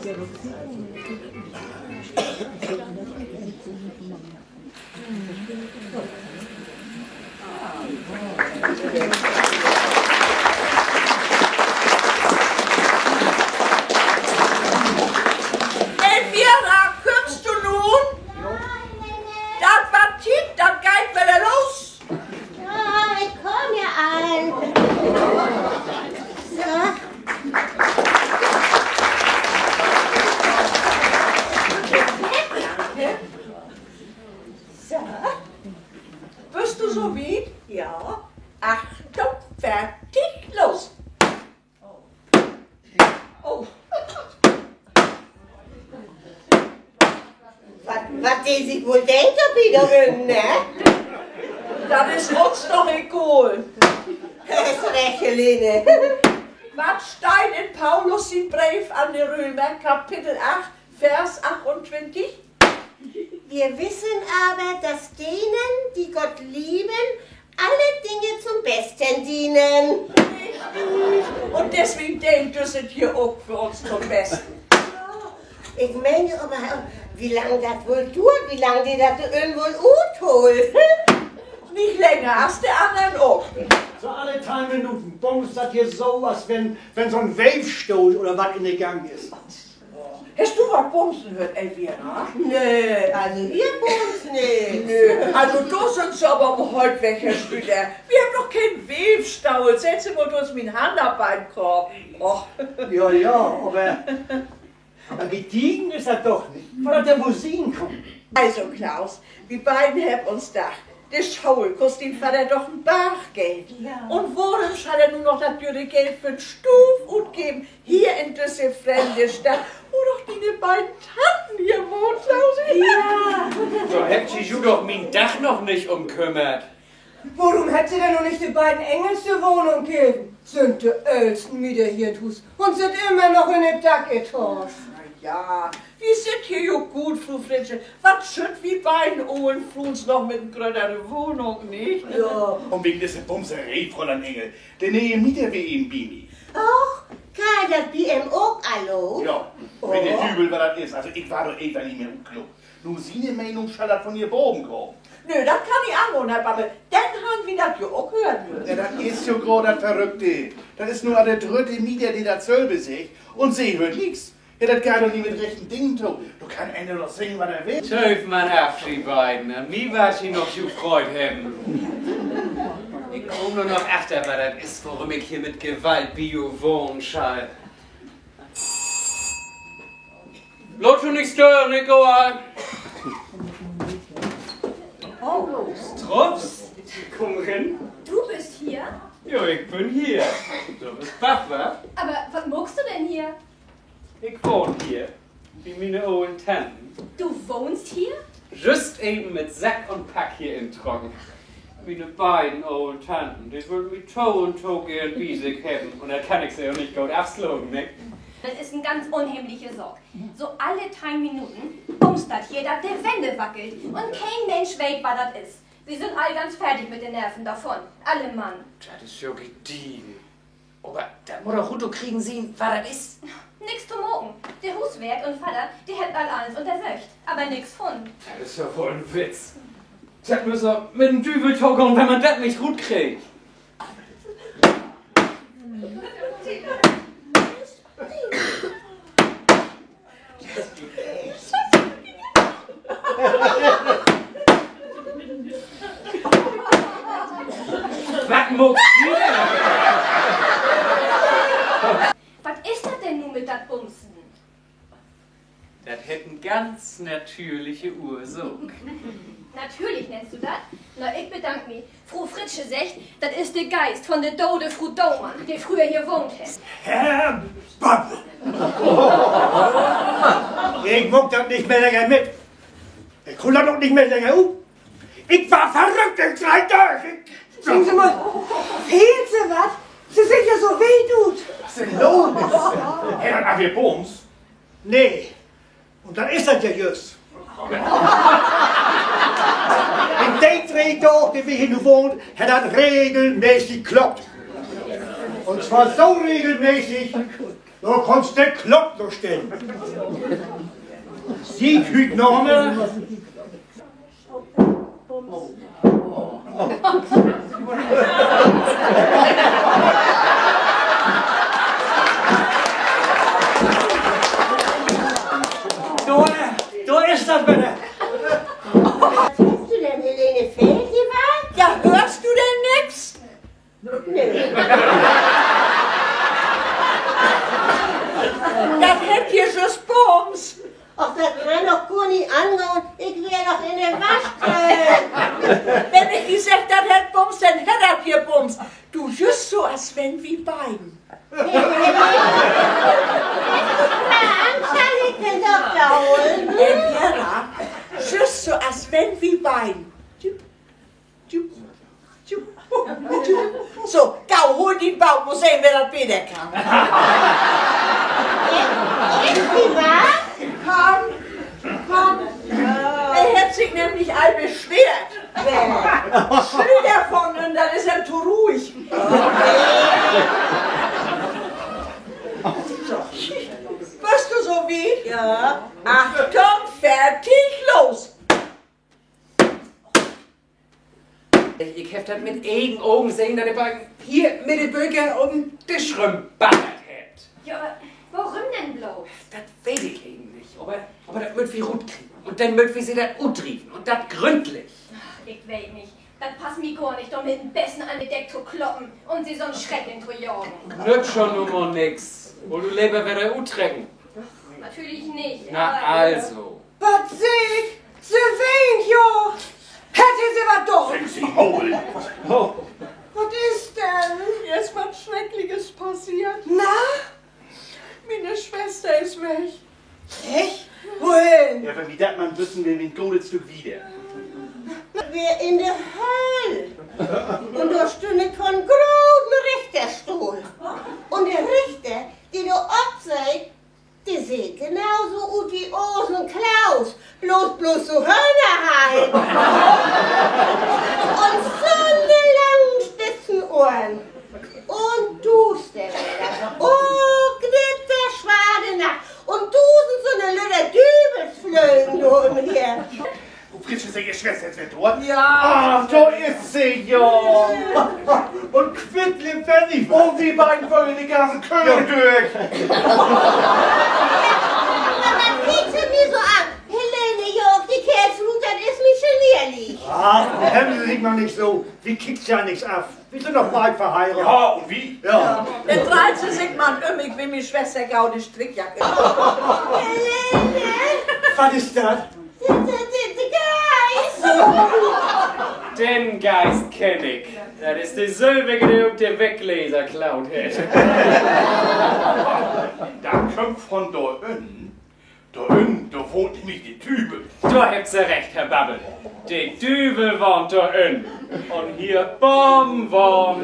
Elvira, kommst du nun? Das war Tiet, das geht wieder los. Ja, ich komm ja an. So. Bist du so weit? Ja. Achtung, fertig, los. Oh. Was die sich wohl denkt, ob ich da bin, ne? Das ist uns doch egal. Das ist recht, Helene. Was steht in Paulus' Brief an die Römer, Kapitel 8, Vers 28? Wir wissen aber, dass denen, die Gott lieben, alle Dinge zum Besten dienen. Und deswegen denkt es hier auch für uns zum Besten. Ich meine aber, wie lange das wohl dauert, wie lange die das irgendwo gut holt. Nicht länger als der anderen auch. So alle 3 Minuten bumst das hier so, als wenn so ein Wavestol oder was in der Gang ist. Hast du was bumsen gehört, Elvira? Nö, also wir bums nicht. Nö, also du sind aber heute weg, Herr Schlüter. Wir haben doch keinen Webstau. Setz mal durch mein Hand ab beim Korb. Och. Ja, aber gediegen ist das doch nicht, weil der Musik kommt. Also Klaus, wir beiden haben uns gedacht, der Schaul kostet dem Vater doch ein Bargeld. Ja. Und worum soll er nun noch das dürre Geld für den Stuf und geben, hier in diese fremde Stadt, wo doch die beiden Tanten hier wohnen, Klausi? Ja. So habt ihr doch mein Dach noch nicht umkümmert. Warum hätte sie denn noch nicht die beiden engelste Wohnung geben? Sind die ältesten Mieter hier in Hus und sind immer noch in der Dachetage. Ja, wir sind hier jo gut, Frau Fritsche. Was schütt wie beiden Ohren Fruns noch mit größere Wohnung, nicht? Ja. Und wegen dieser Bumserei, Fräulein Engel, der neue Mieter wie ihm Bini. Och, kann das BMO, hallo? Ja, wenn der Dübel, was das ist. Also ich war doch etwa nicht mehr im Club. Nur seine Meinung soll das von ihr Bogen kommen. Nö, das kann ich anhören, Herr Babbel. Dann haben wir das jo auch hören müssen. Ja, das ist jo gerade das Verrückte. Das ist nur der dritte Mieter, der das selbe sagt. Und sie hört nix. Ja, das geht doch nie mit rechten Dingen tun. Du kannst Ende doch singen, was er will. Töf man ab, die beiden. An mir war sie noch so freut haben. Ich komm nur noch achter, was das ist, worum ich hier mit Gewalt Bio wohnen schall. Lot schon nicht stören, Nicola. Oh, Strups, komm rein. Du bist hier? Ja, ich bin hier. Du bist baff, wa? Aber was muckst du denn hier? Ich wohne hier. Wie meine alten Tanten. Du wohnst hier? Just eben mit Sack und Pack hier im Trocken. Meine beiden alten Tanten, die würden mich gern Biesig haben. Und da kann ich sie auch nicht gut abschlagen, ne? Das ist eine ganz unheimliche Sorge. So alle 3 Minuten bumst das hier, dass der Wände wackelt. Und kein Mensch weiß, was das ist. Wir sind alle ganz fertig mit den Nerven davon. Alle Mann. Das ist ja gediegen. Aber da muss doch Ruto kriegen sehen, was das ist. Nix zu moken. Der Huswert und Vater, die hätten all eins und der Wöcht. Aber nix von. Das ist ja voll ein Witz. Das muss er mit dem Dübel tockern, wenn man das nicht gut kriegt. Was muckst du denn? Was ist das denn nun mit dat Bumsen? Das hätten ganz natürliche Ursachen. Natürlich nennst du das? Na, ich bedank mich. Frau Fritsche sagt, das ist der Geist von der Dode Frau Daumann, der früher hier wohnt hat. Herr Babbel! Ich muck das nicht mehr länger mit. Ich hol das noch nicht mehr länger auf. Ich war verrückt in 3 Tagen. Sagen Sie mal, fehlt Sie was? Sie sind ja so wehtut. Was denn los? Hey, dann haben wir Bums. Nee, und dann ist das ja just. In den 3 Tagen, die wir hier nu wohnen, hat das regelmäßig geklappt. Und zwar so regelmäßig, Da kannst du Klopp noch stellen. Sieg hüt Norme. Da ist das bitte. Was hast du denn, Helene? Fehlt dir was? Ja, hörst du denn nix? Das hätt hier schon Bums. Ach, das kann doch gar nicht angehen. Ich wär doch in der Waschküche. Wenn ich gesagt das hätt Bums, dann hätt das hier Bums. Du just so als wenn wie beiden. Kann ich den Doktor holen? Vera, just so als wenn wie beiden. So, gau, hol den Bauch, muss sehen, wer das besser kann. Ist die wahr? Komm. Er hat sich nämlich all beschwert. Schlüter von und dann ist er zu ruhig. So. Wirst du so wie? Ja. Achtung, fertig, los. Ich hab das mit eigenen Augen sehen, dass ihr beiden hier mit den Bögen um den Tisch rumbaggert habt. Ja, aber warum denn bloß? Das weiß ich eben nicht, aber das mögt wie gut kriegen. Und dann mögt wie sie das utriefen und das gründlich. Ich weiß nicht. Das passt mir gar nicht, um mit dem Besten an den Deck zu kloppen und sie so einen Schrecken zu jagen. Nützt schon nun mal nix. Wo du lieber wieder utrecken. Natürlich nicht. Na aber, also. Was seht? Sie weint ja. Hätte sie was doch. Sie Maul. Was ist denn? Hier ist was Schreckliches passiert. Na? Meine Schwester ist weg. Echt? Wohin? Ja, wenn wir das mal wissen, wir geht ein Stück wieder. Wir in der Hölle. Und da stünde von großen Richterstuhl. Und der Richter, den du abseht, die sieht genauso gut wie Urs und Klaus. Bloß so Hörnerheit. Und so eine langen spitzen Ohren. Und Duster. Oh, Glitter, schwade Nacht. Und Dusen so eine Lüder Dübelsflögen da um hier. Frisch ist ja Ihre Schwester jetzt wieder dort? Ja. Ach, da ist sie ja. Und quittlim fertig. Und die beiden wollen die ganzen Köder durch. Was geht sie mir so an? Helene, Jörg, die Kersrut, das ist mir genierlich. Ah, hemmen Sie sich mal nicht so. Wie kickt ja nichts ab. Wir sind doch bald verheiratet. Ja, und wie? Ja. Der 13 sich man ich will meine Schwester gaude Strickjacke. Helene, Was ist das? der Geist. Den Geist kenn ich. Das ist die Silbige, die um den Wegleser klaut hat. Da kommt von da unten, da wohnt nämlich die Tübe. Da habt ihr recht, Herr Babbel. Die Dübel wohnt da unten. Und hier Bom, Bom,